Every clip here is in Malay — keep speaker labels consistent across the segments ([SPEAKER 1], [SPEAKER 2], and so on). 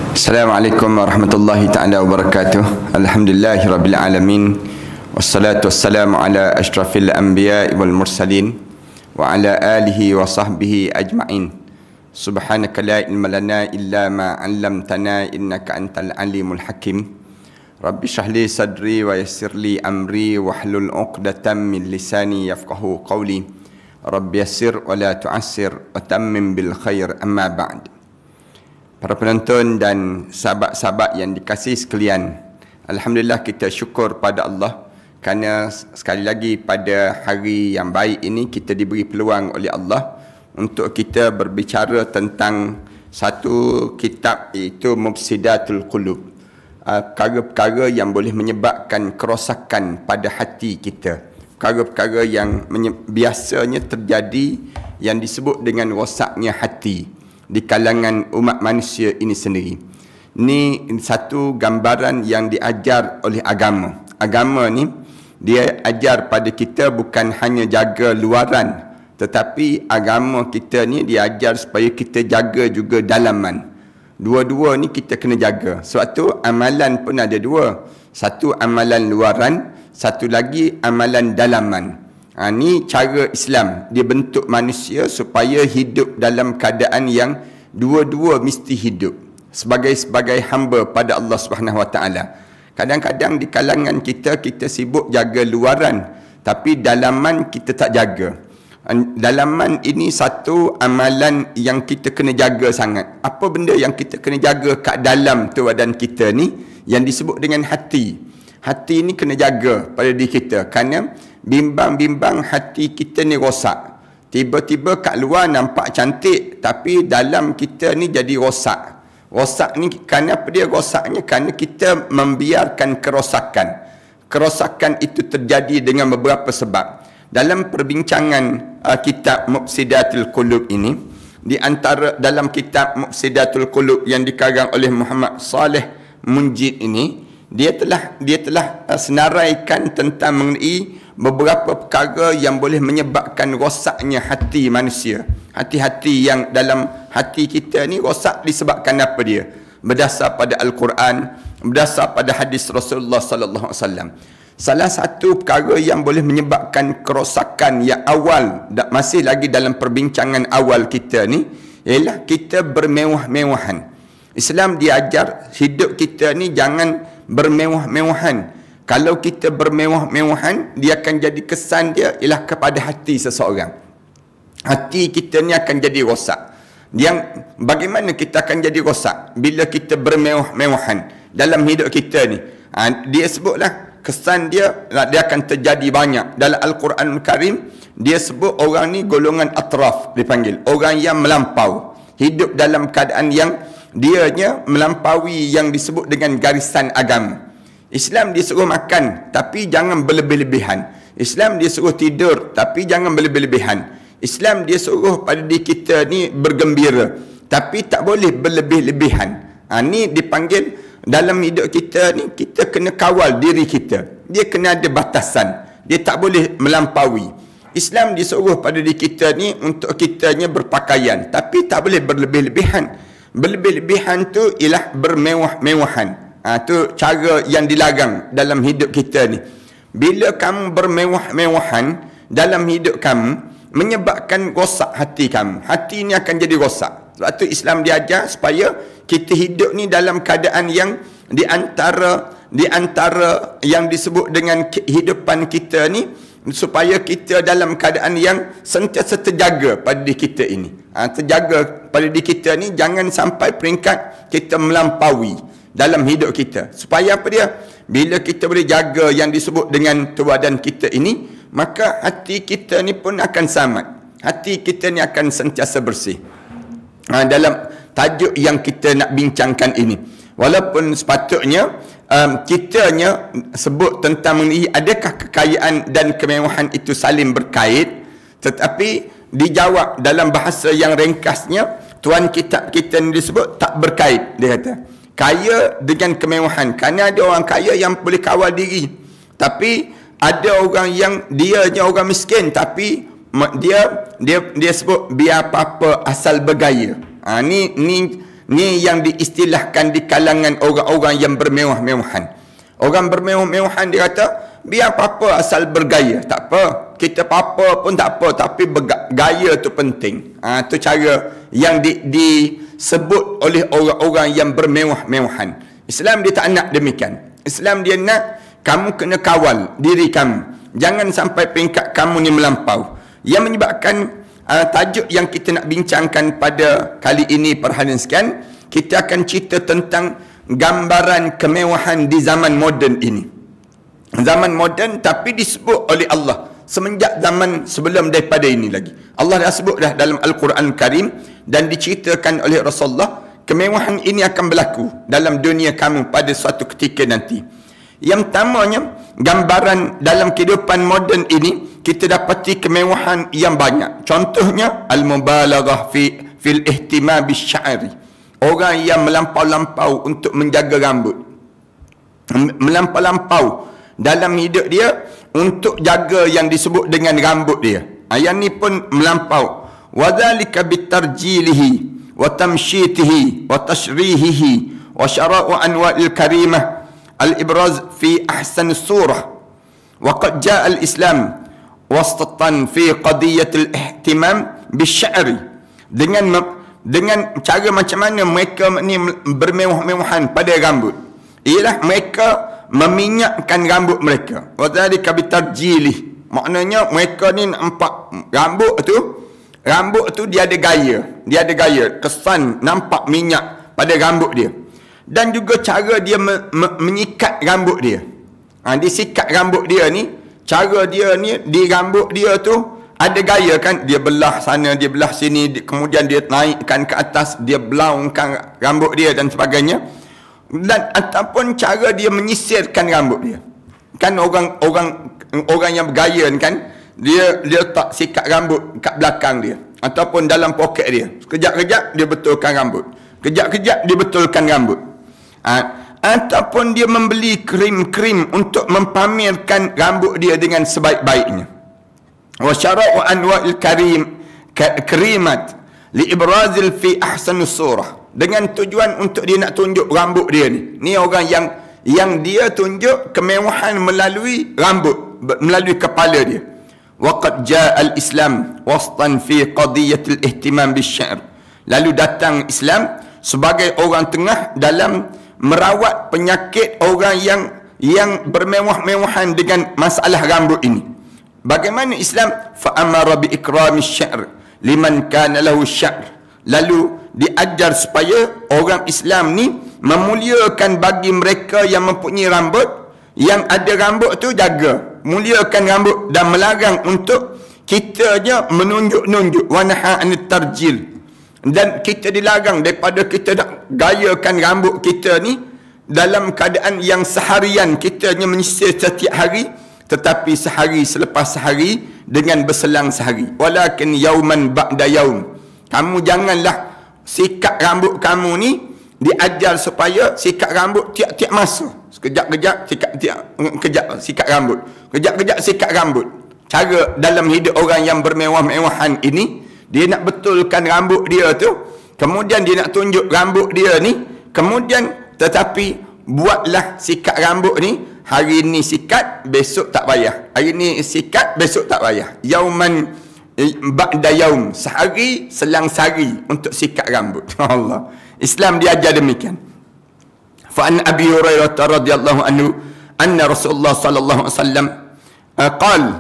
[SPEAKER 1] Assalamualaikum warahmatullahi ta'ala wabarakatuh. Alhamdulillahirabbil alamin. Wassalatu wassalamu ala asyrafil anbiya'i wal mursalin wa ala alihi wa sahbihi ajma'in. Subhanaka la ilma lana illa ma 'allamtana innaka antal alimul hakim. Rabbi shrah li sadri wa yassir li amri wahlul 'uqdatam min lisani yafqahu qawli. Rabbi yassir wa la tu'assir wa tammim bil khair, amma ba'd. Para penonton dan sahabat-sahabat yang dikasihi sekalian, alhamdulillah kita syukur pada Allah kerana sekali lagi pada hari yang baik ini kita diberi peluang oleh Allah untuk kita berbicara tentang satu kitab, iaitu Mufsidatul Qulub, perkara-perkara yang boleh menyebabkan kerosakan pada hati kita, perkara-perkara yang biasanya terjadi yang disebut dengan rosaknya hati di kalangan umat manusia ini sendiri. Ini satu gambaran yang diajar oleh agama. Agama ni dia ajar pada kita bukan hanya jaga luaran, tetapi agama kita ni dia ajar supaya kita jaga juga dalaman. Dua-dua ni kita kena jaga. Sebab tu amalan pun ada dua. Satu amalan luaran, satu lagi amalan dalaman. Ini cara Islam, dia bentuk manusia supaya hidup dalam keadaan yang dua-dua mesti hidup sebagai hamba pada Allah Subhanahu Wa Taala. Kadang-kadang di kalangan kita sibuk jaga luaran, tapi dalaman kita tak jaga. Dalaman ini satu amalan yang kita kena jaga sangat. Apa benda yang kita kena jaga kat dalam tu badan kita ni, yang disebut dengan hati. Hati ni kena jaga pada diri kita, kerana bimbang-bimbang hati kita ni rosak. Tiba-tiba kat luar nampak cantik, tapi dalam kita ni jadi rosak. Rosak ni kerana apa dia rosaknya? Kerana kita membiarkan kerosakan. Kerosakan itu terjadi dengan beberapa sebab. Dalam perbincangan kitab Mufsidatul Qulub ini, di antara dalam kitab Mufsidatul Qulub yang dikarang oleh Muhammad Saleh Munjid ini, dia telah senaraikan tentang mengenai beberapa perkara yang boleh menyebabkan rosaknya hati manusia. Hati-hati yang dalam hati kita ni rosak disebabkan apa dia? Berdasar pada Al-Quran, berdasar pada hadis Rasulullah sallallahu alaihi wasallam. Salah satu perkara yang boleh menyebabkan kerosakan yang awal, masih lagi dalam perbincangan awal kita ni, ialah kita bermewah-mewahan. Islam diajar hidup kita ni jangan bermewah-mewahan. Kalau kita bermewah-mewahan, dia akan jadi kesan dia ialah kepada hati seseorang. Hati kita ni akan jadi rosak. Yang bagaimana kita akan jadi rosak? Bila kita bermewah-mewahan dalam hidup kita ni. Dia sebutlah kesan dia akan terjadi banyak. Dalam Al-Quran Karim, dia sebut orang ni golongan atraf dipanggil. Orang yang melampau. Hidup dalam keadaan yang dianya melampaui yang disebut dengan garisan agama. Islam dia suruh makan, tapi jangan berlebih-lebihan. Islam dia suruh tidur, tapi jangan berlebih-lebihan. Islam dia suruh pada diri kita ni bergembira, tapi tak boleh berlebih-lebihan. Ni dipanggil dalam hidup kita ni, kita kena kawal diri kita. Dia kena ada batasan. Dia tak boleh melampaui. Islam dia suruh pada diri kita ni untuk kitanya berpakaian, tapi tak boleh berlebih-lebihan. Berlebih-lebihan tu ialah bermewah-mewahan. Tu cara yang dilarang dalam hidup kita ni. Bila kamu bermewah-mewahan dalam hidup kamu, menyebabkan rosak hati kamu. Hati ni akan jadi rosak. Sebab tu Islam diajar supaya kita hidup ni dalam keadaan yang di antara yang disebut dengan kehidupan kita ni, supaya kita dalam keadaan yang sentiasa terjaga pada diri kita ini. Terjaga pada diri kita ni, jangan sampai peringkat kita melampaui dalam hidup kita. Supaya apa dia? Bila kita boleh jaga yang disebut dengan badan kita ini, maka hati kita ni pun akan selamat. Hati kita ni akan sentiasa bersih. Dalam tajuk yang kita nak bincangkan ini, walaupun sepatutnya kitanya sebut tentang mengenai adakah kekayaan dan kemewahan itu saling berkait, tetapi dijawab dalam bahasa yang ringkasnya, tuan kitab kita ni disebut tak berkait. Dia kata kaya dengan kemewahan, kerana ada orang kaya yang boleh kawal diri, tapi ada orang yang dianya orang miskin, tapi dia sebut biar apa-apa asal bergaya. Ni Ni yang diistilahkan di kalangan orang-orang yang bermewah-mewahan. Orang bermewah-mewahan dia kata, biar apa-apa asal bergaya. Tak apa. Kita apa-apa pun tak apa. Tapi gaya tu penting. Tu cara yang disebut oleh orang-orang yang bermewah-mewahan. Islam dia tak nak demikian. Islam dia nak kamu kena kawal diri kamu. Jangan sampai peringkat kamu ni melampau. Yang menyebabkan tajuk yang kita nak bincangkan pada kali ini perhatian sekian, kita akan cerita tentang gambaran kemewahan di zaman moden ini. Zaman moden tapi disebut oleh Allah semenjak zaman sebelum daripada ini lagi. Allah dah sebut dah dalam Al-Quran Karim dan diceritakan oleh Rasulullah, kemewahan ini akan berlaku dalam dunia kamu pada suatu ketika nanti. Yang pertamanya, gambaran dalam kehidupan moden ini, kita dapati kemewahan yang banyak. Contohnya, al-mubalaghah fil ihtimam bisya'ri. Orang yang melampau-lampau untuk menjaga rambut. Melampau-lampau dalam hidup dia untuk jaga yang disebut dengan rambut dia. Yang ni pun melampau. Wadhalika bitarjilihi wa tamsyitihi wa tashrihihi wa syara'u anwa'il karimah al-ibraz fi ahsan surah. Wa qad ja'a al-Islam wasatan fi qadiyatil ihtimam bisya'ri. Dengan cara macam mana mereka ni bermewah-mewahan pada rambut. Ialah mereka meminyakkan rambut mereka. Wa dzalika bitarjilih. Maknanya mereka ni nampak rambut tu dia ada gaya. Dia ada gaya, kesan nampak minyak pada rambut dia. Dan juga cara dia menyikat rambut dia. Dia sikat rambut dia ni, cara dia ni di rambut dia tu ada gaya kan. Dia belah sana, dia belah sini, kemudian dia naikkan ke atas, dia belaungkan rambut dia dan sebagainya. Dan ataupun cara dia menyisirkan rambut dia. Kan orang yang bergaya kan, dia letak sikat rambut kat belakang dia ataupun dalam poket dia. Kejap-kejap dia betulkan rambut. Kejap-kejap dia betulkan rambut. Ataupun dia membeli krim-krim untuk mempamerkan rambut dia dengan sebaik-baiknya. Wa syara'u anwa'il karimat li ibrazil fi ahsan surah. Dengan tujuan untuk dia nak tunjuk rambut dia ni. Ni orang yang dia tunjuk kemewahan melalui rambut, melalui kepala dia. Waqad ja'a al-Islam wastan fi qadiyatil ihtimam bisy'r. Lalu datang Islam sebagai orang tengah dalam merawat penyakit orang yang bermewah-mewahan dengan masalah rambut ini. Bagaimana Islam? Fa amara bi ikrami sy'r liman kana lahu sy'r. Lalu diajar supaya orang Islam ni memuliakan bagi mereka yang mempunyai rambut, yang ada rambut tu jaga, muliakan rambut dan melarang untuk kita je menunjuk-nunjuk. Wa naha anit tarjil. Dan kita dilarang daripada kita nak gayakan rambut kita ni dalam keadaan yang seharian kita hanya menyisir setiap hari, tetapi sehari selepas sehari dengan berselang sehari. Walakin yauman ba'da yaum. Kamu janganlah sikat rambut kamu ni, diajar supaya sikat rambut tiap-tiap masa. Sekejap-kejap sikat rambut. Kejap-kejap sikat rambut. Cara dalam hidup orang yang bermewah-mewahan ini, dia nak betulkan rambut dia tu, kemudian dia nak tunjuk rambut dia ni, kemudian tetapi buatlah sikat rambut ni, hari ni sikat, besok tak payah. Hari ni sikat, besok tak payah. Yauman ba'da yaum, sehari selang sehari untuk sikat rambut. Allah. Islam diajar demikian. Fa an Abi Hurairah radhiyallahu anhu anna Rasulullah sallallahu alaihi wasallam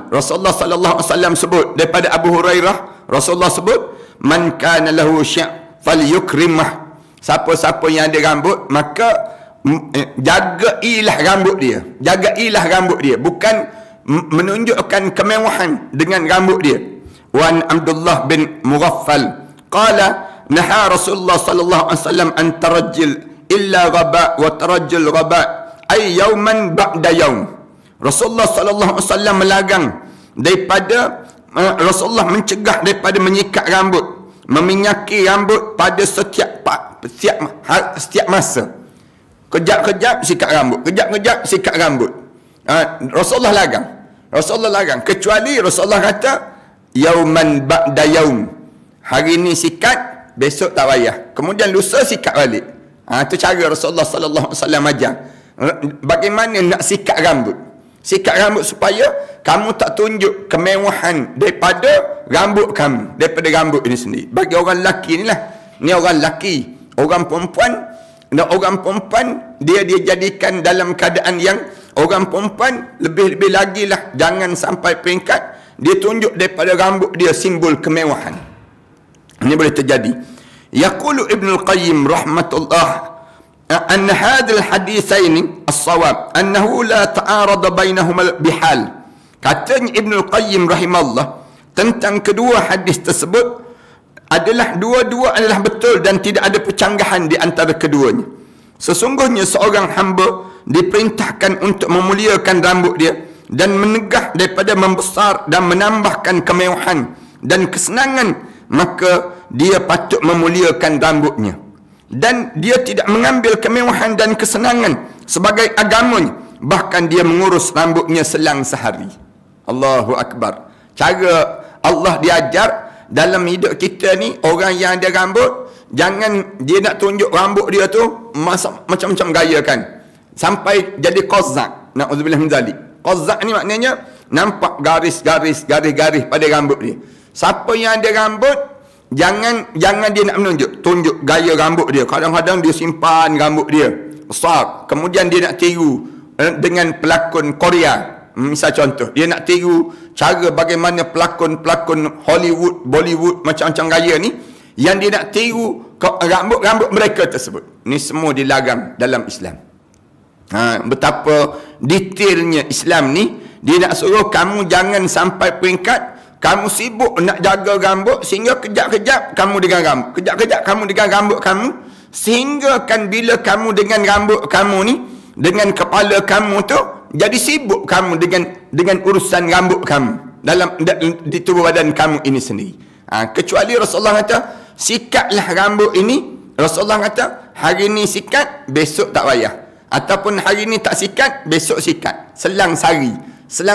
[SPEAKER 1] Rasulullah sallallahu alaihi wasallam sebut daripada Abu Hurairah, Rasulullah sebut, man kana lahu sya' falyukrimah. Siapa-siapa yang ada rambut, maka jagailah rambut dia. Jagailah rambut dia, bukan menunjukkan kemewahan dengan rambut dia. Wan Abdullah bin Mughaffal qala naha Rasulullah sallallahu alaihi wasallam an tarajjil illa ghaba wa tarajjul ghaba ay yauman ba'da yaum. Rasulullah sallallahu alaihi wasallam melarang daripada Rasulullah mencegah daripada menyikat rambut, meminyaki rambut pada setiap masa. Kejap-kejap sikat rambut, kejap-kejap sikat rambut. Rasulullah larang. Kecuali Rasulullah kata yauman ba'da yaum. Hari ni sikat, besok tak payah. Kemudian lusa sikat balik. Itu cara Rasulullah sallallahu alaihi wasallam ajar. Bagaimana nak sikat rambut? Sikat rambut supaya kamu tak tunjuk kemewahan daripada rambut kamu, daripada rambut ini sendiri. Bagi orang lelaki ni lah. Ni orang lelaki. Orang perempuan dia jadikan dalam keadaan yang orang perempuan lebih-lebih lagi lah, jangan sampai peringkat dia tunjuk daripada rambut dia simbol kemewahan. Ini boleh terjadi. Yaqulu Ibn Al-Qayyim rahmatullah an hadal hadithaini as-sawab annahu la ta'arada bainahuma bihal. Katanya Ibn Al-Qayyim rahimahullah tentang kedua hadis tersebut adalah dua-dua adalah betul dan tidak ada percanggahan di antara keduanya. Sesungguhnya seorang hamba diperintahkan untuk memuliakan rambut dia dan menegah daripada membesar dan menambahkan kemewahan dan kesenangan, maka dia patut memuliakan rambutnya. Dan dia tidak mengambil kemewahan dan kesenangan sebagai agamanya, bahkan dia mengurus rambutnya selang sehari. Allahu Akbar. Cara Allah diajar dalam hidup kita ni, orang yang ada rambut, jangan dia nak tunjuk rambut dia tu macam-macam gaya kan, sampai jadi qazak. Na'udzubillah min zalik. Qazak ni maknanya nampak garis-garis pada rambut dia. Siapa yang ada rambut, jangan dia nak tunjuk gaya rambut dia. Kadang-kadang dia simpan rambut dia besar, kemudian dia nak tiru dengan pelakon Korea. Misal contoh, dia nak tiru cara bagaimana pelakon-pelakon Hollywood, Bollywood, macam-macam gaya ni, yang dia nak tiru rambut mereka tersebut. Ni semua dilarang dalam Islam. Betapa detailnya Islam ni. Dia nak suruh kamu jangan sampai peringkat kamu sibuk nak jaga rambut sehingga kejap-kejap kamu dengan rambut, kejap-kejap kamu dengan rambut kamu, sehingga kan bila kamu dengan rambut kamu ni, dengan kepala kamu tu, jadi sibuk kamu dengan urusan rambut kamu di tubuh badan kamu ini sendiri. Kecuali Rasulullah kata sikatlah rambut ini. Rasulullah kata hari ni sikat, besok tak payah. Ataupun hari ni tak sikat, besok sikat. Selang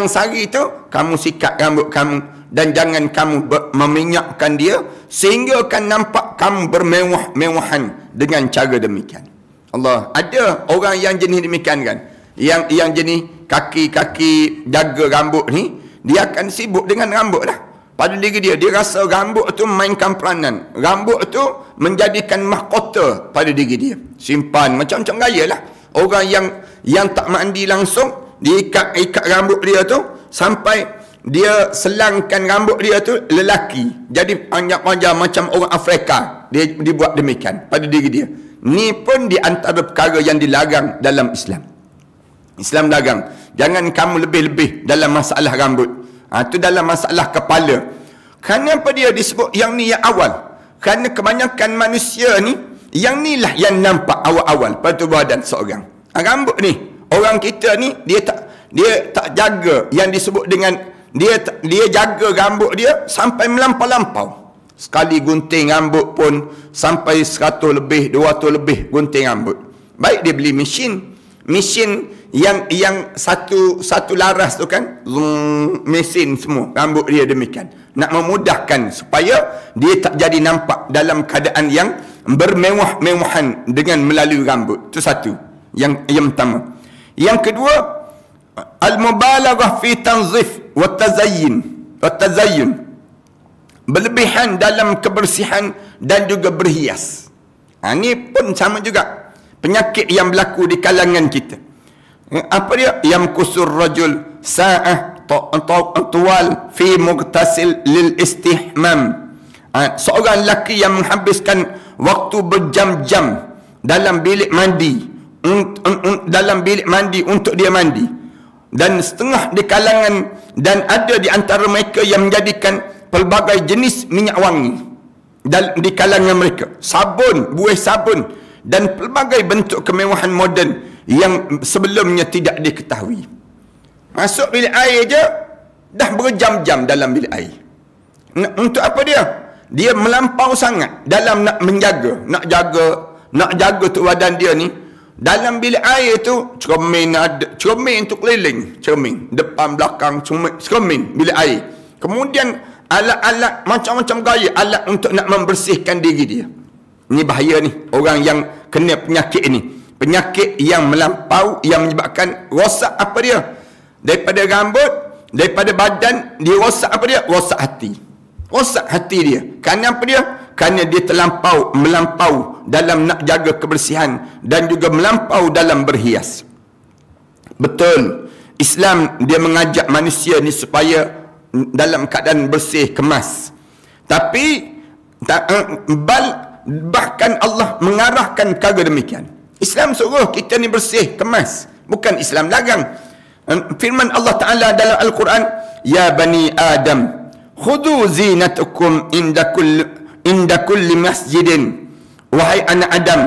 [SPEAKER 1] sehari tu kamu sikat rambut kamu, dan jangan kamu meminyakkan dia sehingga kan nampak kamu bermewah-mewahan dengan cara demikian. Allah, ada orang yang jenis demikian kan, yang jenis kaki jaga rambut ni, dia akan sibuk dengan rambut lah. Pada diri dia rasa rambut tu mainkan peranan, rambut tu menjadikan mahkota pada diri dia, simpan macam-macam gaya lah. Orang yang tak mandi langsung, dia ikat rambut dia tu sampai dia selangkan rambut dia tu lelaki, jadi panjang-panjang macam orang Afrika. Dia buat demikian pada diri dia. Ni pun di antara perkara yang dilarang dalam Islam. Islam larang. Jangan kamu lebih-lebih dalam masalah rambut. Itu dalam masalah kepala. Kerana apa dia disebut yang ni yang awal? Kerana kebanyakan manusia ni, yang ni lah yang nampak awal-awal pada tubuh badan seorang. Rambut ni, orang kita ni dia tak jaga yang disebut dengan dia jaga rambut dia sampai melampau-lampau. Sekali gunting rambut pun sampai 100 lebih, 200 lebih gunting rambut. Baik dia beli mesin yang satu laras tu kan, mesin semua rambut dia demikian, nak memudahkan supaya dia tak jadi nampak dalam keadaan yang bermewah-mewahan dengan melalui rambut. Itu satu yang pertama. Yang kedua, al-mubalaghah fi tanzif wa tazayyun, berlebihan dalam kebersihan dan juga berhias. Ini pun sama juga penyakit yang berlaku di kalangan kita. Apa dia? Yamkusur rajul sa'ah tuwal fi mughtasil lil istihmam. Seorang lelaki yang menghabiskan waktu berjam-jam dalam bilik mandi, untuk dia mandi. Dan setengah di kalangan, dan ada di antara mereka yang menjadikan pelbagai jenis minyak wangi di kalangan mereka, buih sabun dan pelbagai bentuk kemewahan moden yang sebelumnya tidak diketahui. Masuk bilik air je dah berjam-jam dalam bilik air. Untuk apa dia? Dia melampau sangat dalam nak jaga tu badan dia ni. Dalam bilik air tu cermin tu keliling, cermin depan belakang, cermin bilik air. Kemudian alat-alat macam-macam gaya, alat untuk nak membersihkan diri dia. Ini bahaya ni, orang yang kena penyakit ni. Penyakit yang melampau, yang menyebabkan rosak apa dia? Daripada rambut, daripada badan, dia rosak apa dia? Rosak hati. Rosak hati dia. Kerana apa dia? Kerana dia melampau dalam nak jaga kebersihan dan juga melampau dalam berhias. Betul, Islam dia mengajak manusia ni supaya dalam keadaan bersih, kemas. Tapi bahkan Allah mengarahkan perkara demikian. Islam suruh kita ni bersih, kemas, bukan Islam larang. Firman Allah Ta'ala dalam Al-Quran, ya bani Adam khudhu zinatukum inda kulli masjidin. Wahai anak Adam,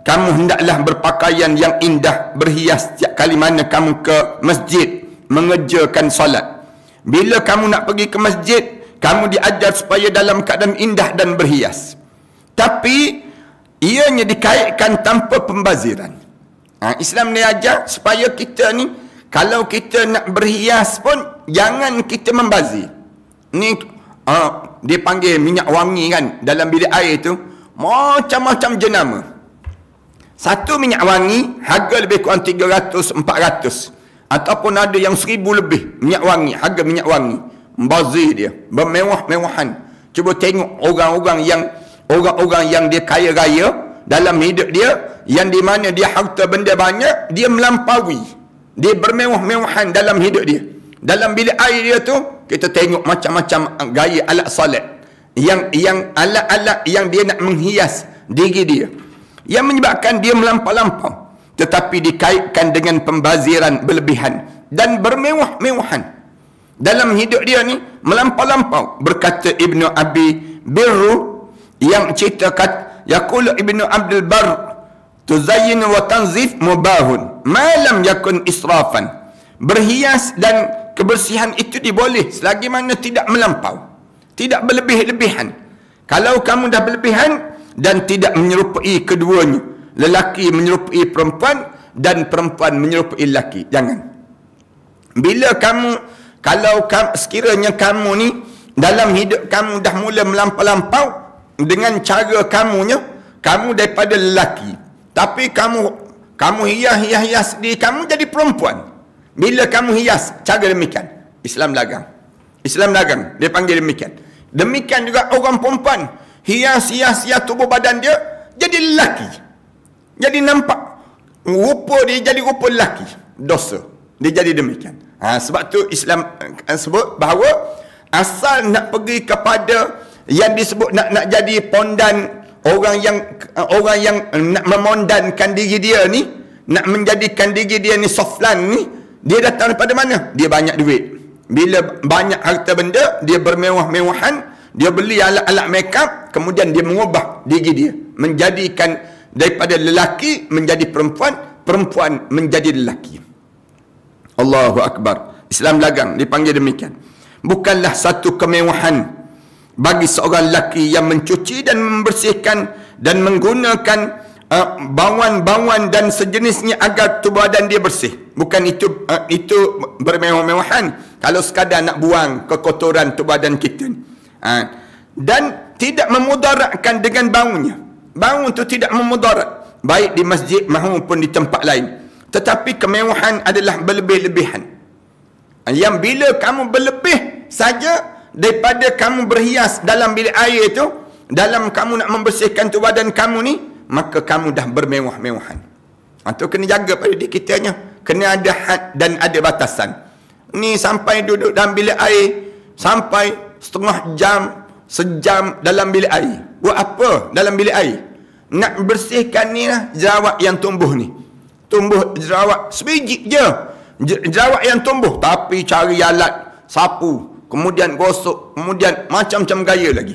[SPEAKER 1] kamu hendaklah berpakaian yang indah, berhias setiap kali mana kamu ke masjid mengerjakan solat. Bila kamu nak pergi ke masjid, kamu diajar supaya dalam keadaan indah dan berhias. Tapi ianya dikaitkan tanpa pembaziran. Islam ni ajar supaya kita ni, kalau kita nak berhias pun jangan kita membazir. Ni dia panggil minyak wangi kan, dalam bilik air tu macam-macam jenama. Satu minyak wangi harga lebih kurang 300, 400, ataupun ada yang 1000 lebih minyak wangi, harga minyak wangi. Membazir dia, bermewah-mewahan. Cuba tengok orang-orang yang dia kaya raya dalam hidup dia, yang di mana dia harta benda banyak, dia melampaui, dia bermewah-mewahan dalam hidup dia. Dalam bilik air dia tu, kita tengok macam-macam gaya alat solat, yang alat-alat yang dia nak menghias diri dia, yang menyebabkan dia melampau-lampau, tetapi dikaitkan dengan pembaziran berlebihan dan bermewah-mewahan dalam hidup dia ni, melampau-lampau. Berkata Ibnu Abi Birru yang ceritakan, yaqulu Ibnu Abdul Bar, tuzayyin wa tanzif mubahun ma lam yakun israfan. Berhias dan kebersihan itu diboleh selagi mana tidak melampau, tidak berlebih-lebihan. Kalau kamu dah berlebihan dan tidak menyerupai keduanya, lelaki menyerupai perempuan dan perempuan menyerupai lelaki, jangan. Bila kalau sekiranya kamu ni dalam hidup kamu dah mula melampau-lampau dengan cara kamu daripada lelaki, tapi kamu hias diri kamu jadi perempuan. Bila kamu hias cara demikian, Islam larang. Islam larang, dia panggil demikian. Demikian juga orang perempuan hias tubuh badan dia jadi lelaki, jadi nampak rupa dia jadi rupa lelaki, dosa. Dia jadi demikian. Sebab tu Islam sebut bahawa asal nak pergi kepada yang disebut nak jadi pondan, orang yang nak memondankan diri dia ni, nak menjadikan diri dia ni soflan ni, dia datang daripada mana? Dia banyak duit. Bila banyak harta benda, dia bermewah-mewahan, dia beli alat-alat makeup, kemudian dia mengubah diri dia, menjadikan daripada lelaki menjadi perempuan, perempuan menjadi lelaki. Allahu Akbar. Islam larang, dipanggil demikian. Bukanlah satu kemewahan bagi seorang lelaki yang mencuci dan membersihkan dan menggunakan bawan-bawan dan sejenisnya agar tubuh badan dia bersih. Bukan itu bermewah-mewahan kalau sekadar nak buang kekotoran tubuh badan kita. Dan tidak memudaratkan dengan baunya. Bau itu tidak memudarat, baik di masjid maupun di tempat lain. Tetapi kemewahan adalah berlebih-lebihan, yang bila kamu berlebih saja daripada kamu berhias dalam bilik air itu, dalam kamu nak membersihkan tubuh badan kamu ni, maka kamu dah bermewah-mewahan. Itu kena jaga pada diri kitanya. Kena ada had dan ada batasan. Ni sampai duduk dalam bilik air sampai setengah jam, sejam dalam bilik air. Buat apa dalam bilik air? Nak bersihkan ni lah jerawat yang tumbuh ni. Tumbuh jerawat sebiji je, jerawat yang tumbuh, tapi cari alat sapu, kemudian gosok, kemudian macam-macam gaya lagi.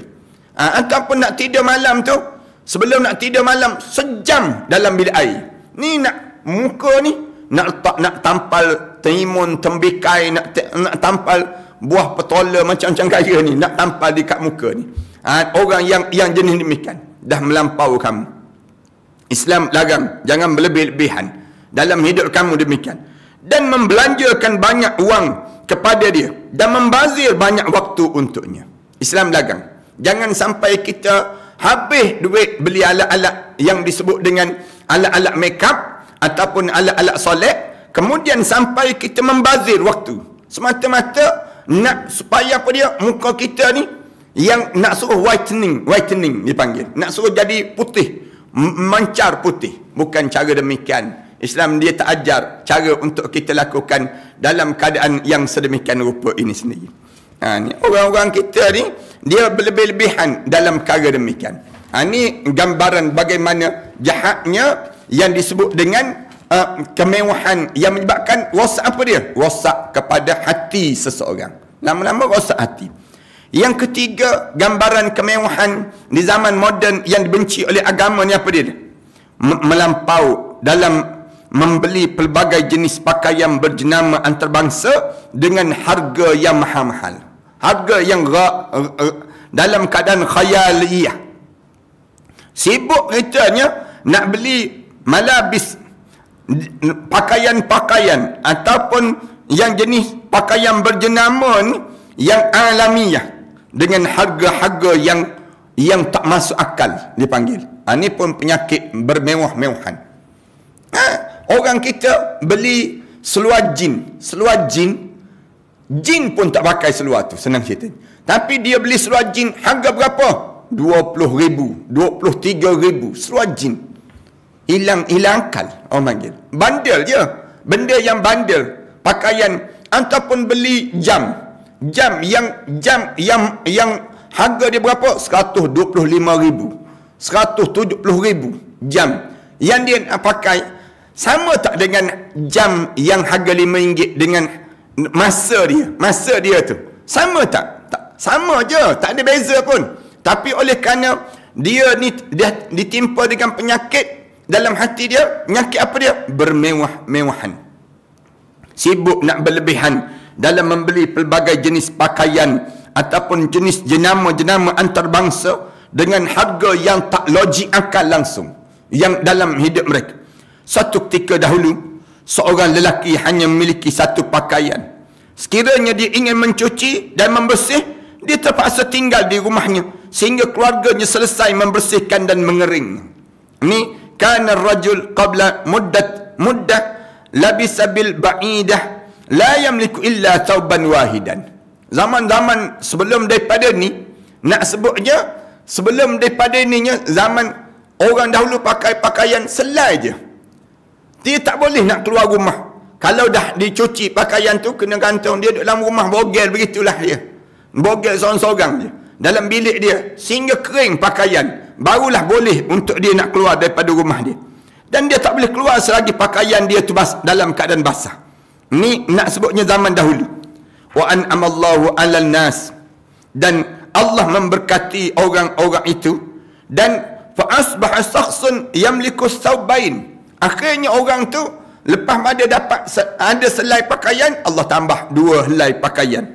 [SPEAKER 1] Ataupun nak tidur malam tu, sebelum nak tidur malam sejam dalam bilik air. Ni nak muka ni nak tampal timun, tembikai, nak tampal buah petola, macam-macam gaya ni nak tampal dekat muka ni. Orang yang jenis demikian dah melampau kamu. Islam larang, jangan berlebih-lebihan dalam hidup kamu demikian. Dan membelanjakan banyak wang kepada dia dan membazir banyak waktu untuknya. Islam larang. Jangan sampai kita habis duit beli alat-alat yang disebut dengan alat-alat makeup ataupun alat-alat solat, kemudian sampai kita membazir waktu semata-mata nak supaya apa dia, muka kita ni yang nak suruh whitening dipanggil, nak suruh jadi putih, mancar putih. Bukan cara demikian. Islam dia tak ajar cara untuk kita lakukan dalam keadaan yang sedemikian rupa ini sendiri. Ni orang-orang kita ni dia berlebih-lebihan dalam perkara demikian. Ni gambaran bagaimana jahatnya yang disebut dengan kemewahan yang menyebabkan rosak apa dia? Rosak kepada hati seseorang. Lama-lama rosak hati. Yang ketiga, gambaran kemewahan di zaman moden yang dibenci oleh agama ni apa dia? Melampau dalam membeli pelbagai jenis pakaian berjenama antarabangsa dengan harga yang mahal-mahal. Harga yang dalam keadaan khayaliyah. Sibuk kitanya nak beli malabis, pakaian-pakaian ataupun yang jenis pakaian berjenama ni yang alamiah dengan harga-harga yang tak masuk akal dipanggil. Ini pun penyakit bermewah-mewahan. Orang kita beli seluar jin. Jin pun tak pakai seluar tu, senang cerita. Tapi dia beli seluar jin harga berapa? 20,000, 23,000 seluar jin. Hilang akal orang panggil. Bandel je. Benda yang bandel. Pakaian ataupun beli jam yang harga dia berapa? 125,000, 170,000 jam yang dia nak pakai. Sama tak dengan jam yang harga RM5 dengan masa dia tu? Sama tak? Sama je, tak ada beza pun. Tapi oleh kerana dia ni dia ditimpa dengan penyakit dalam hati dia, penyakit apa dia? Bermewah-mewahan. Sibuk nak berlebihan dalam membeli pelbagai jenis pakaian ataupun jenis jenama-jenama antarabangsa dengan harga yang tak logik akal langsung yang dalam hidup mereka. Satu ketika dahulu, seorang lelaki hanya memiliki satu pakaian. Sekiranya dia ingin mencuci dan membersih, dia terpaksa tinggal di rumahnya sehingga keluarganya selesai membersihkan dan mengering. Ini kana rajul qabla muddah labisa bil ba'idah la yamliku illa thawban wahidan. Zaman-zaman sebelum daripada ni, nak sebutnya sebelum daripada ininya, zaman orang dahulu pakai pakaian selai je. Dia tak boleh nak keluar rumah. Kalau dah dicuci pakaian tu, kena gantung. Dia duduk dalam rumah bogel, begitulah dia. Bogel seorang-seorang je dalam bilik dia sehingga kering pakaian, barulah boleh untuk dia nak keluar daripada rumah dia. Dan dia tak boleh keluar selagi pakaian dia tu dalam keadaan basah. Ni nak sebutnya zaman dahulu. Wa an'amallahu 'alan nas, dan Allah memberkati orang-orang itu. Dan fa asbaha shakhsun yamliku thawbain. Akhirnya orang tu lepas pada dapat ada selai pakaian, Allah tambah 2 helai pakaian.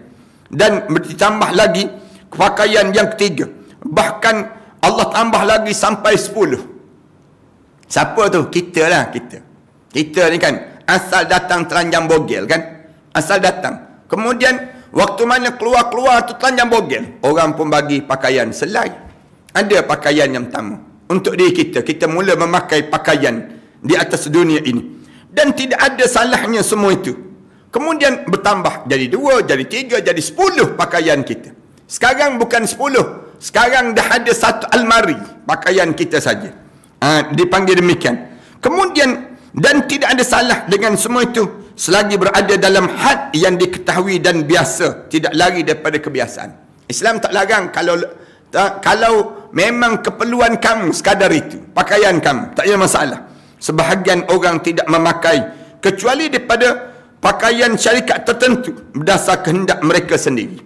[SPEAKER 1] Dan ditambah lagi pakaian yang ketiga. Bahkan Allah tambah lagi sampai 10. Siapa tu? Kita lah, kita. Kita ni kan asal datang telanjang bogel kan? Asal datang. Kemudian waktu mana keluar-keluar tu telanjang bogel, orang pun bagi pakaian selai. Ada pakaian yang pertama. Untuk diri kita, kita mula memakai pakaian di atas dunia ini. Dan tidak ada salahnya semua itu. Kemudian bertambah jadi 2, jadi 3, jadi 10 pakaian kita. Sekarang bukan 10. Sekarang dah ada satu almari pakaian kita saja. Dipanggil demikian. Kemudian, dan tidak ada salah dengan semua itu selagi berada dalam had yang diketahui dan biasa, tidak lari daripada kebiasaan. Islam tak larang kalau memang keperluan kamu sekadar itu, pakaian kamu, tak ada masalah. Sebahagian orang tidak memakai kecuali daripada pakaian syarikat tertentu berdasar kehendak mereka sendiri.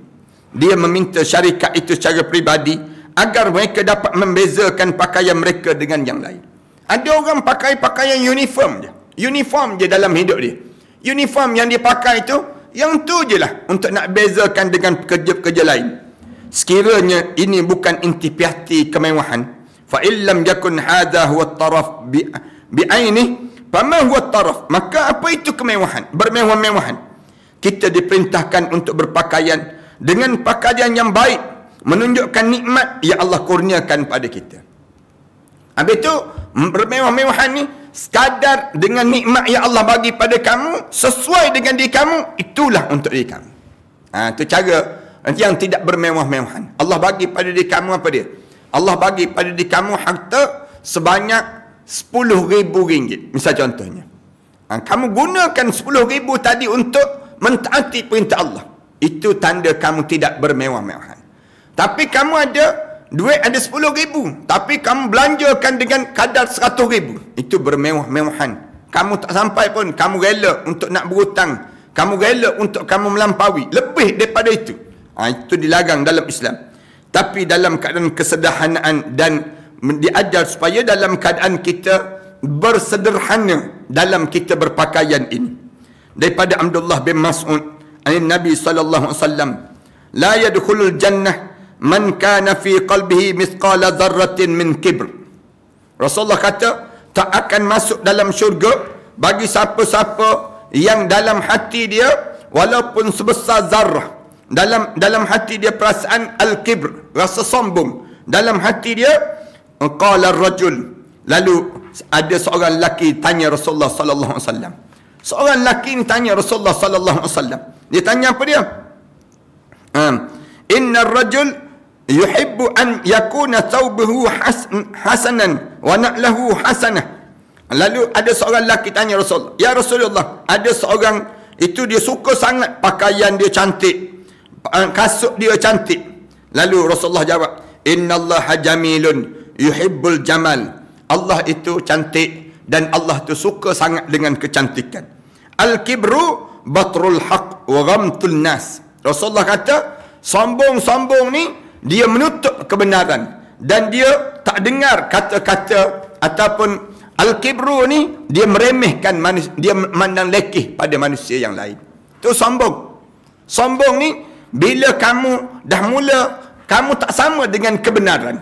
[SPEAKER 1] Dia meminta syarikat itu secara peribadi agar mereka dapat membezakan pakaian mereka dengan yang lain. Ada orang pakai pakaian uniform je dalam hidup dia. Uniform yang dia pakai itu, yang tu je lah untuk nak bezakan dengan pekerja-pekerja lain. Sekiranya ini bukan intipati kemewahan, fa illam yakun hadha huwa at-taraf bi'ainih, fama huwa at-taraf, maka apa itu kemewahan, bermewah-mewahan? Kita diperintahkan untuk berpakaian dengan pakaian yang baik menunjukkan nikmat yang Allah kurniakan pada kita. Habis itu, bermewah-mewahan ni, sekadar dengan nikmat yang Allah bagi pada kamu, sesuai dengan diri kamu, itulah untuk diri kamu. Itu cara yang tidak bermewah-mewahan. Allah bagi pada diri kamu apa dia? Allah bagi pada diri kamu harta sebanyak RM10,000. Misal contohnya. Kamu gunakan RM10,000 tadi untuk mentaati perintah Allah. Itu tanda kamu tidak bermewah-mewahan. Tapi kamu ada duit ada RM10,000, tapi kamu belanjakan dengan kadar RM100,000. Itu bermewah-mewahan. Kamu tak sampai pun, kamu rela untuk nak berhutang. Kamu rela untuk kamu melampaui. Lebih daripada itu. Itu dilarang dalam Islam. Tapi dalam keadaan kesederhanaan dan diajar supaya dalam keadaan kita bersederhana dalam kita berpakaian ini. Daripada Abdullah bin Mas'ud, Nabi sallallahu alaihi wasallam, la yadkhulul jannah man kana fi qalbihi mithqala dzarratin min kibr. Rasulullah kata, tak akan masuk dalam syurga bagi siapa-siapa yang dalam hati dia walaupun sebesar zarrah, dalam hati dia perasaan al-kibr, rasa sombong dalam hati dia. Qala ar-rajul, lalu ada seorang lelaki tanya Rasulullah sallallahu alaihi wasallam. Seorang lelaki ni tanya Rasulullah sallallahu alaihi wasallam. Dia tanya apa dia? Inna ar-rajul yuhibbu an yakuna thawbuhu hasanan wa na'lahu hasanah. Lalu ada seorang lelaki tanya Rasulullah, ya Rasulullah, ada seorang itu dia suka sangat pakaian dia cantik, kasut dia cantik. Lalu Rasulullah jawab, innallaha jamilun yuhibbul jamal. Allah itu cantik dan Allah itu suka sangat dengan kecantikan. Al-kibru batrul haq wa ghamtul nas. Rasulullah kata, sombong-sombong ni dia menutup kebenaran dan dia tak dengar kata-kata, ataupun al-kibru ni dia meremehkan manusia, dia memandang lekeh pada manusia yang lain. Itu sombong. Sombong ni bila kamu dah mula kamu tak sama dengan kebenaran,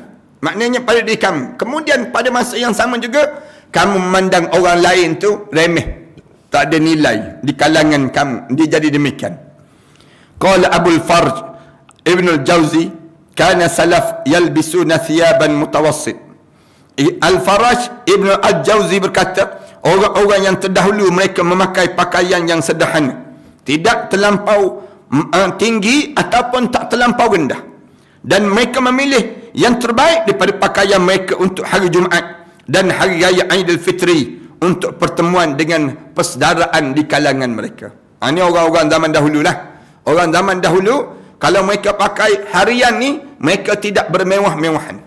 [SPEAKER 1] maknanya pada diri kamu, kemudian pada masa yang sama juga kamu memandang orang lain tu remeh, tak ada nilai di kalangan kamu. Dia jadi demikian. Qala Abul Farj Ibn al-Jawzi, kana salaf yalbisuna thiyaban mutawassit. Al-Faraj Ibn al-Jawzi berkata, orang-orang yang terdahulu mereka memakai pakaian yang sederhana, tidak terlampau tinggi ataupun tak terlampau rendah, dan mereka memilih yang terbaik daripada pakaian mereka untuk hari Jumaat dan hari raya Aidilfitri untuk pertemuan dengan persaudaraan di kalangan mereka. Ini orang-orang zaman dahulu lah. Orang zaman dahulu, kalau mereka pakai harian ni, mereka tidak bermewah-mewahan.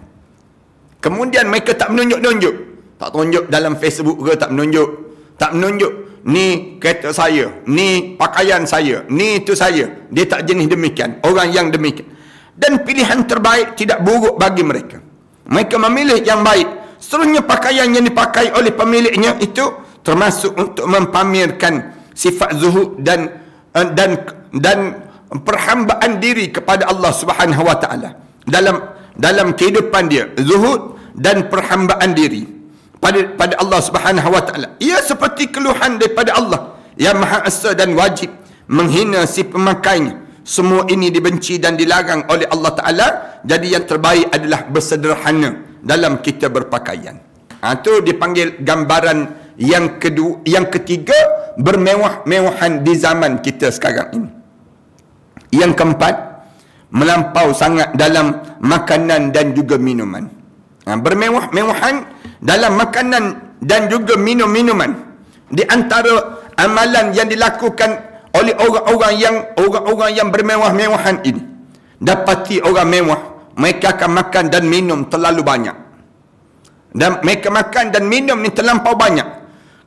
[SPEAKER 1] Kemudian mereka tak menunjuk-nunjuk. Tak tunjuk dalam Facebook ke, tak menunjuk. Ni kereta saya, ni pakaian saya, ni itu saya. Dia tak jenis demikian. Orang yang demikian. Dan pilihan terbaik tidak buruk bagi mereka. Mereka memilih yang baik. Seterusnya pakaian yang dipakai oleh pemiliknya itu termasuk untuk mempamerkan sifat zuhud dan perhambaan diri kepada Allah Subhanahu wa taala. Dalam kehidupan dia, zuhud dan perhambaan diri pada Allah Subhanahu wa taala. Ia seperti keluhan daripada Allah yang Maha Esa dan wajib menghina si pemakainya. Semua ini dibenci dan dilarang oleh Allah Ta'ala. Jadi yang terbaik adalah bersederhana dalam kita berpakaian. Itu dipanggil gambaran yang kedua. Yang ketiga, bermewah-mewahan di zaman kita sekarang ini. Yang keempat, melampau sangat dalam makanan dan juga minuman. Bermewah-mewahan dalam makanan dan juga minum-minuman. Di antara amalan yang dilakukan oleh orang-orang yang bermewah-mewahan ini, dapati orang mewah, mereka akan makan dan minum terlalu banyak, dan mereka makan dan minum ni terlampau banyak.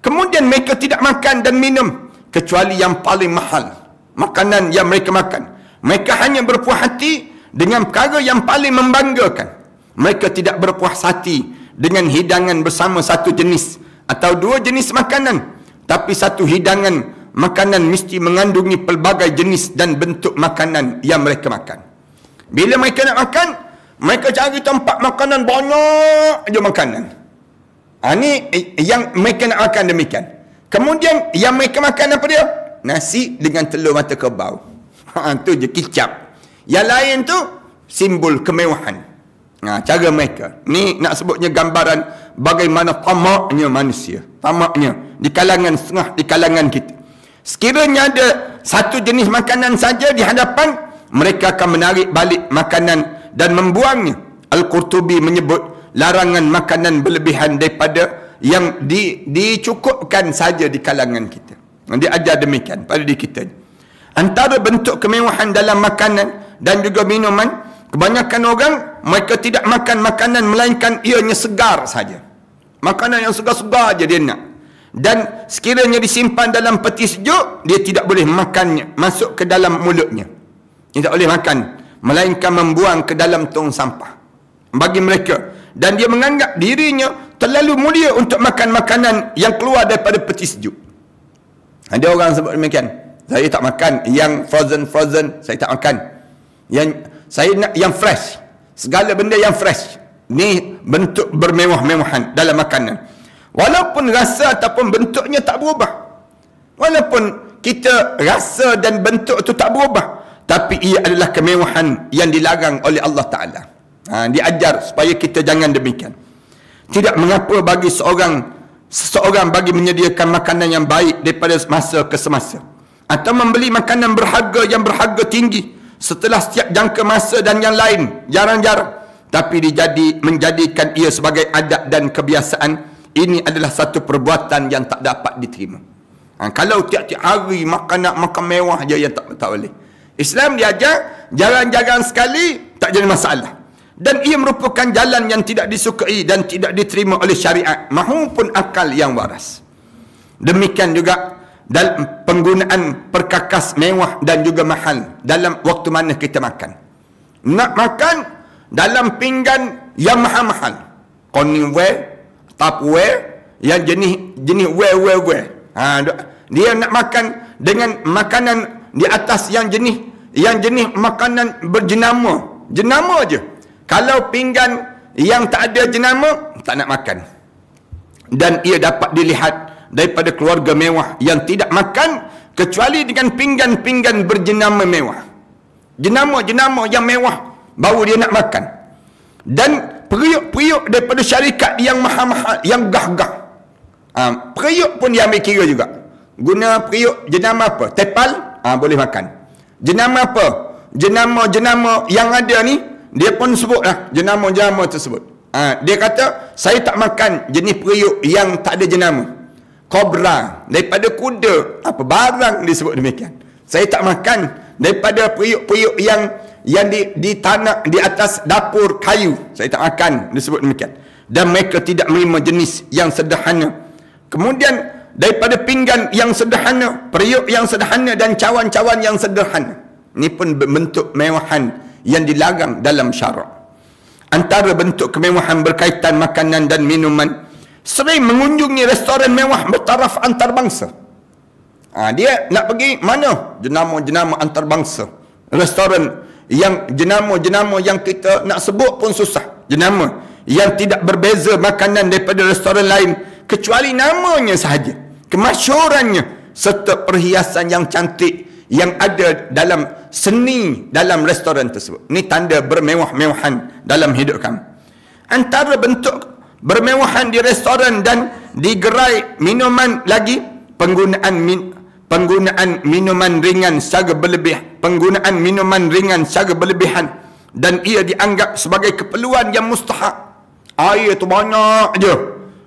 [SPEAKER 1] Kemudian mereka tidak makan dan minum kecuali yang paling mahal makanan yang mereka makan. Mereka hanya berpuas hati dengan perkara yang paling membanggakan. Mereka tidak berpuas hati dengan hidangan bersama satu jenis atau dua jenis makanan, tapi satu hidangan makanan mesti mengandungi pelbagai jenis dan bentuk makanan yang mereka makan. Bila mereka nak makan, mereka cari tempat makanan banyak je makanan. Ini yang mereka nak makan demikian. Kemudian yang mereka makan apa dia? Nasi dengan telur mata kebau. Itu je kicap. Yang lain tu simbol kemewahan. Cara mereka ni nak sebutnya gambaran bagaimana tamaknya manusia, tamaknya di kalangan setengah, di kalangan kita. Sekiranya ada satu jenis makanan saja di hadapan, mereka akan menarik balik makanan dan membuangnya. Al-Qurtubi menyebut larangan makanan berlebihan daripada yang dicukupkan saja di kalangan kita. Dia ajar demikian pada diri kita. Antara bentuk kemewahan dalam makanan dan juga minuman, kebanyakan orang mereka tidak makan makanan melainkan ianya segar saja. Makanan yang segar-segar aja dia nak. Dan sekiranya disimpan dalam peti sejuk, dia tidak boleh makannya masuk ke dalam mulutnya. Dia tak boleh makan, melainkan membuang ke dalam tong sampah. Bagi mereka, dan dia menganggap dirinya terlalu mulia untuk makan makanan yang keluar daripada peti sejuk. Ada orang sebut demikian. Saya tak makan yang frozen, saya tak makan. Yang saya nak yang fresh. Segala benda yang fresh. Ni bentuk bermewah-mewahan dalam makanan. Walaupun rasa ataupun bentuknya tak berubah. Walaupun kita rasa dan bentuk itu tak berubah, tapi ia adalah kemewahan yang dilarang oleh Allah Ta'ala. Diajar supaya kita jangan demikian. Tidak mengapa bagi seseorang bagi menyediakan makanan yang baik daripada masa ke semasa, atau membeli makanan berharga yang berharga tinggi setelah setiap jangka masa dan yang lain, jarang-jarang, tapi menjadikan ia sebagai adat dan kebiasaan. Ini adalah satu perbuatan yang tak dapat diterima. Kalau tiap-tiap hari makan mewah je, yang tak boleh. Islam diajar jarang-jarang sekali, tak jadi masalah. Dan ia merupakan jalan yang tidak disukai dan tidak diterima oleh syariat maupun akal yang waras. Demikian juga dalam penggunaan perkakas mewah dan juga mahal dalam waktu mana kita makan. Nak makan dalam pinggan yang mahal-mahal, Corningware, Tupperware, yang jenis ware. Dia nak makan dengan makanan di atas yang jenis makanan berjenama, jenama je. Kalau pinggan yang tak ada jenama, tak nak makan. Dan ia dapat dilihat daripada keluarga mewah yang tidak makan kecuali dengan pinggan-pinggan berjenama mewah. Jenama-jenama yang mewah baru dia nak makan. Dan periuk-periuk daripada syarikat yang mahal-mahal, yang gah-gah. Periuk pun dia ambil kira juga. Guna periuk jenama apa? Tepal, boleh makan. Jenama apa? Jenama-jenama yang ada ni, dia pun sebutlah jenama-jenama tersebut. Dia kata, saya tak makan jenis periuk yang tak ada jenama. Kobra, daripada kuda, apa barang disebut demikian. Saya tak makan daripada periuk-periuk yang di tanah, di atas dapur kayu. Saya tak makan, disebut demikian. Dan mereka tidak menerima jenis yang sederhana. Kemudian daripada pinggan yang sederhana, periuk yang sederhana dan cawan-cawan yang sederhana. Ini pun bentuk mewahan yang dilarang dalam syarak. Antara bentuk kemewahan berkaitan makanan dan minuman, sering mengunjungi restoran mewah bertaraf antarabangsa. Dia nak pergi mana? Jenama-jenama antarabangsa. Restoran yang jenama-jenama yang kita nak sebut pun susah. Jenama yang tidak berbeza makanan daripada restoran lain, kecuali namanya sahaja, kemasyhurannya, serta perhiasan yang cantik yang ada dalam seni dalam restoran tersebut. Ini tanda bermewah-mewahan dalam hidup kami. Antara bentuk bermewahan di restoran dan di gerai minuman lagi, penggunaan minuman ringan secara berlebihan, dan ia dianggap sebagai keperluan yang mustahak. Air tu banyak je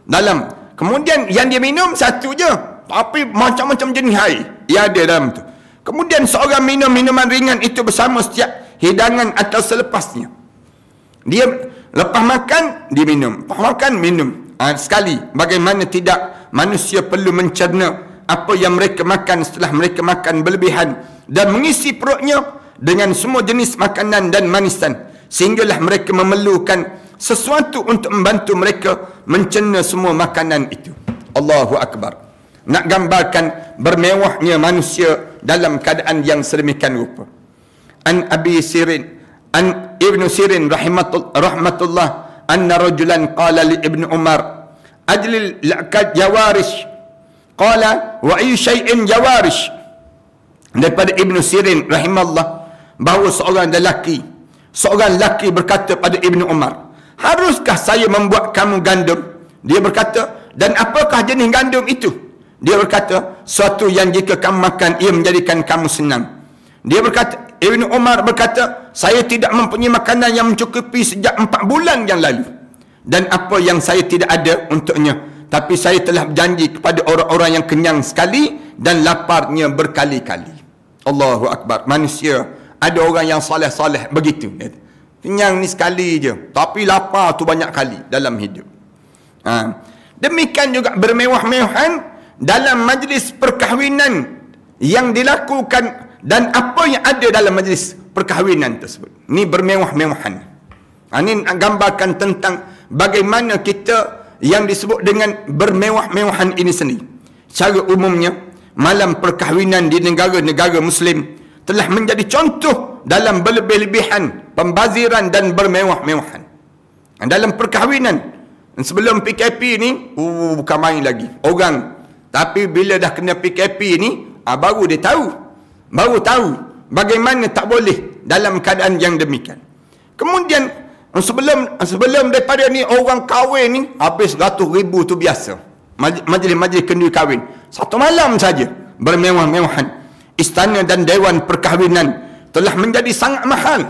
[SPEAKER 1] dalam, kemudian yang dia minum satu je, tapi macam-macam jenis air yang ada dalam tu. Kemudian seorang minum minuman ringan itu bersama setiap hidangan atau selepasnya. Dia lepas makan, dia minum. Lepas makan, minum. Sekali. Bagaimana tidak manusia perlu mencerna apa yang mereka makan setelah mereka makan berlebihan, dan mengisi perutnya dengan semua jenis makanan dan manisan, sehinggalah mereka memerlukan sesuatu untuk membantu mereka mencerna semua makanan itu. Allahu Akbar. Nak gambarkan bermewahnya manusia dalam keadaan yang sedemikian rupa. An Ibn Sirin rahmatullah anna rajulan qala li Ibn Umar ajlil la'kad jawarish, qala wa ayu syai'in jawarish. Daripada Ibn Sirin rahimahullah, bahawa seorang lelaki Seorang lelaki berkata pada Ibnu Umar, haruskah saya membuat kamu gandum? Dia berkata, dan apakah jenis gandum itu? Dia berkata, suatu yang jika kamu makan, ia menjadikan kamu senang. Dia berkata, Ibnu Umar berkata, saya tidak mempunyai makanan yang mencukupi sejak 4 bulan yang lalu. Dan apa yang saya tidak ada untuknya. Tapi saya telah berjanji kepada orang-orang yang kenyang sekali dan laparnya berkali-kali. Allahu Akbar. Manusia, ada orang yang soleh-soleh begitu. Kenyang ni sekali je, tapi lapar tu banyak kali dalam hidup. Demikian juga bermewah-mewahan dalam majlis perkahwinan yang dilakukan dan apa yang ada dalam majlis perkahwinan tersebut. Ni bermewah-mewahan. Ini gambarkan tentang bagaimana kita yang disebut dengan bermewah-mewahan ini sendiri. Secara umumnya, malam perkahwinan di negara-negara Muslim telah menjadi contoh dalam berlebih-lebihan, pembaziran dan bermewah-mewahan. Dalam perkahwinan, sebelum PKP ni, bukan main lagi. Orang, tapi bila dah kena PKP ni, baru dia tahu. Baru tahu bagaimana tak boleh dalam keadaan yang demikian. Kemudian, sebelum daripada ni, orang kahwin ni, habis ratus ribu tu biasa. Majlis-majlis kenduri kahwin. Satu malam saja, bermewah-mewahan. Istana dan dewan perkahwinan telah menjadi sangat mahal.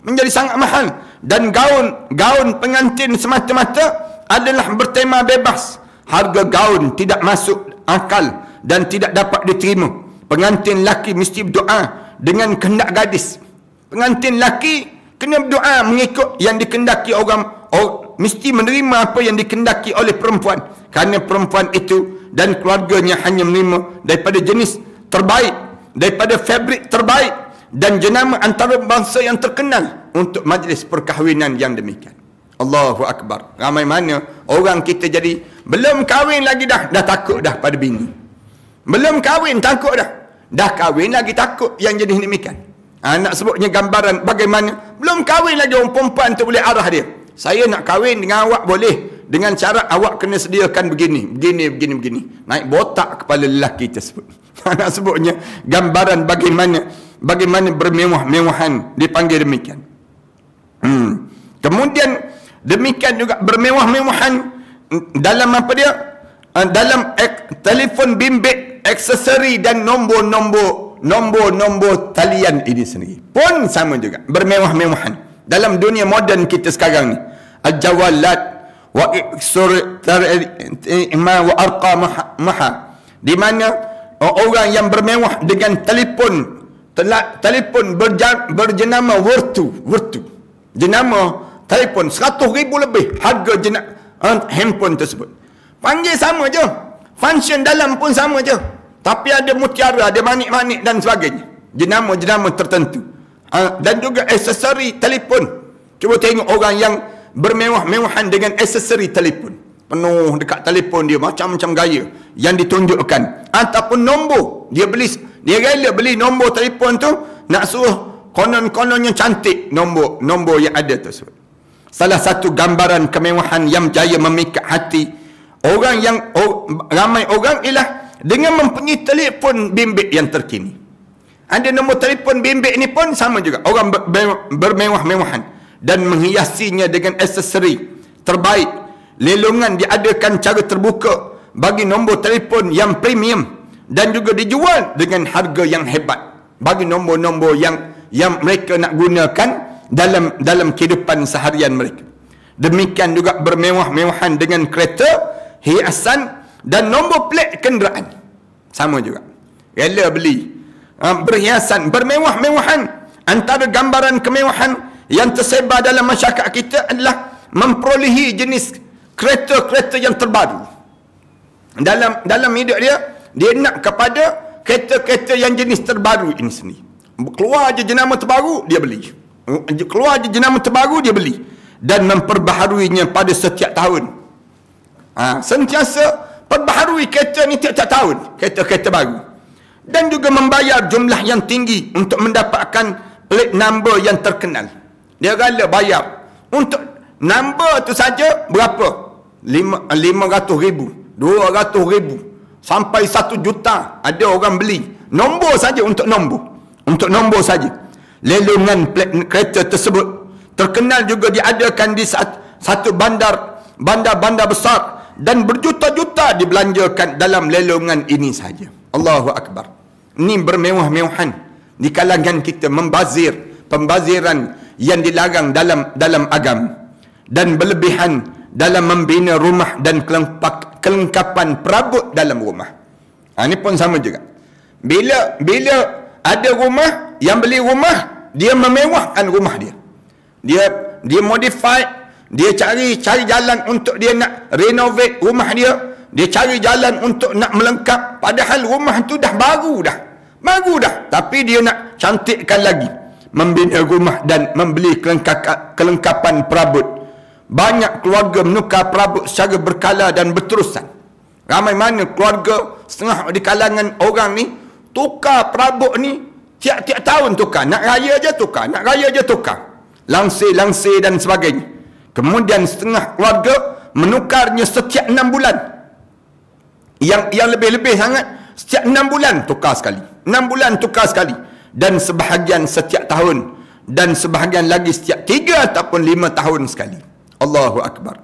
[SPEAKER 1] Menjadi sangat mahal. Dan gaun pengantin semata-mata adalah bertema bebas. Harga gaun tidak masuk akal dan tidak dapat diterima. Pengantin laki mesti berdoa dengan kehendak gadis. Pengantin laki kena berdoa mengikut yang dikehendaki orang, mesti menerima apa yang dikehendaki oleh perempuan. Kerana perempuan itu dan keluarganya hanya menerima daripada jenis terbaik, daripada fabrik terbaik dan jenama antara bangsa yang terkenal untuk majlis perkahwinan yang demikian. Allahu Akbar. Ramai mana orang kita jadi belum kahwin lagi dah takut dah pada bini. Belum kahwin takut dah kahwin lagi takut yang jenis demikian. Nak sebutnya gambaran bagaimana belum kahwin lagi orang perempuan tu boleh arah dia. Saya nak kahwin dengan awak boleh, dengan syarat awak kena sediakan begini. Naik botak kepala lelaki tersebut. Nak sebutnya gambaran bagaimana bermewah-mewahan dipanggil demikian. Kemudian demikian juga bermewah-mewahan dalam apa dia? Dalam telefon bimbit, aksesori dan nombor talian ini sendiri pun sama juga bermewah-mewahan. Dalam dunia moden kita sekarang ni, al-jawalat wa iksur wa arqa maha, di mana orang yang bermewah dengan telefon berjenama wurtu jenama telefon 100,000 lebih harga handphone tersebut. Panggil sama je, function dalam pun sama je, tapi ada mutiara, ada manik-manik dan sebagainya, jenama-jenama tertentu. Dan juga aksesori telefon. Cuba tengok orang yang bermewah-mewahan dengan aksesori telefon, penuh dekat telefon dia, macam-macam gaya yang ditunjukkan. Ataupun nombor, dia rela beli nombor telefon tu, nak suruh konon-kononnya cantik nombor yang ada tersebut. Salah satu gambaran kemewahan yang berjaya memikat hati ramai orang ialah dengan mempunyai telefon bimbit yang terkini. Ada nombor telefon bimbit ni pun sama juga. Orang bermewah-mewahan dan menghiasinya dengan aksesori terbaik. Lelongan diadakan cara terbuka bagi nombor telefon yang premium dan juga dijual dengan harga yang hebat bagi nombor-nombor yang mereka nak gunakan dalam kehidupan seharian mereka. Demikian juga bermewah-mewahan dengan kereta, hiasan dan nombor plate kenderaan. Sama juga. Rela beli. Berhiasan, bermewah-mewahan. Antara gambaran kemewahan yang tersebar dalam masyarakat kita adalah memperolehi jenis kereta-kereta yang terbaru. Dalam hidup dia nak kepada kereta-kereta yang jenis terbaru ini sendiri. Keluar je jenama terbaru, dia beli. Keluar je jenama terbaru, dia beli. Dan memperbaharuinya pada setiap tahun. Sentiasa perbaharui kereta ni tiap-tiap tahun, kereta-kereta baru. Dan juga membayar jumlah yang tinggi untuk mendapatkan plate number yang terkenal. Dia rela bayar. Untuk number tu saja berapa? 500,000, 200,000 sampai 1 juta ada orang beli. Nombor saja, untuk nombor saja. Lelongan plate kereta tersebut terkenal juga diadakan di satu bandar besar, dan berjuta-juta dibelanjakan dalam lelongan ini saja. Allahu Akbar. Ini bermewah-mewahan di kalangan kita, pembaziran yang dilarang dalam agama, dan berlebihan dalam membina rumah dan kelengkapan perabot dalam rumah. Ini pun sama juga. Bila ada rumah, yang beli rumah, dia memewahkan rumah dia. Dia modify, dia cari jalan untuk dia nak renovate rumah dia. Dia cari jalan untuk nak melengkap, padahal rumah tu dah baru dah. Tapi dia nak cantikkan lagi, membina rumah dan membeli kelengkapan perabot. Banyak keluarga menukar perabot secara berkala dan berterusan. Ramai mana keluarga setengah di kalangan orang ni tukar perabot ni tiap-tiap tahun tukar. Nak raya je tukar. Langsir dan sebagainya. Kemudian setengah keluarga menukarnya setiap 6 bulan. Yang lebih-lebih sangat, setiap 6 bulan tukar sekali. 6 bulan tukar sekali. Dan sebahagian setiap tahun. Dan sebahagian lagi setiap 3 ataupun 5 tahun sekali. Allahu Akbar.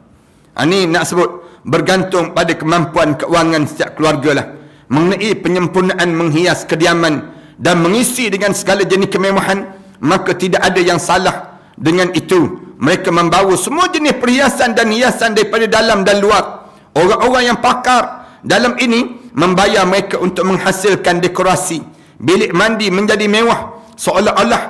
[SPEAKER 1] Ini nak sebut bergantung pada kemampuan keuangan setiap keluarga lah, mengenai penyempurnaan menghias kediaman dan mengisi dengan segala jenis kemewahan. Maka tidak ada yang salah dengan itu. Mereka membawa semua jenis perhiasan dan hiasan daripada dalam dan luar. Orang-orang yang pakar dalam ini membayar mereka untuk menghasilkan dekorasi bilik mandi menjadi mewah, seolah-olah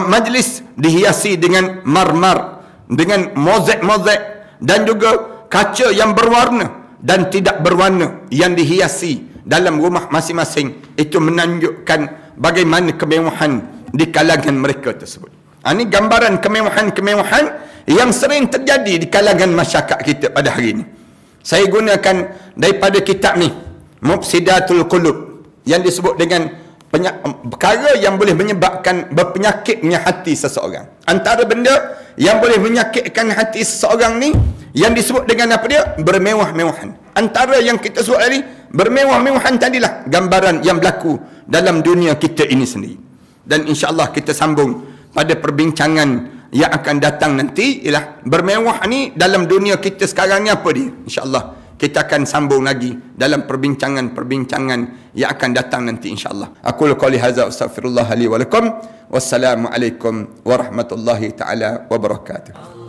[SPEAKER 1] majlis dihiasi dengan marmar, dengan mozaik-mozaik, dan juga kaca yang berwarna dan tidak berwarna yang dihiasi dalam rumah masing-masing. Itu menunjukkan bagaimana kemewahan di kalangan mereka tersebut. Ini gambaran kemewahan yang sering terjadi di kalangan masyarakat kita pada hari ini. Saya gunakan daripada kitab ni, Mufsidatul Qulub, yang disebut dengan perkara yang boleh menyebabkan berpenyakitnya hati seseorang. Antara benda yang boleh menyakitkan hati seseorang ni, yang disebut dengan apa dia? Bermewah-mewahan. Antara yang kita sebut tadi, bermewah-mewahan tadilah gambaran yang berlaku dalam dunia kita ini sendiri. Dan insya-Allah kita sambung pada perbincangan yang akan datang nanti. Ialah bermewah ni dalam dunia kita sekarang ni apa dia? InsyaAllah kita akan sambung lagi dalam perbincangan yang akan datang nanti insya-Allah. Aku qouli hadza astaghfirullah li wa lakum. Wassalamualaikum warahmatullahi taala wabarakatuh.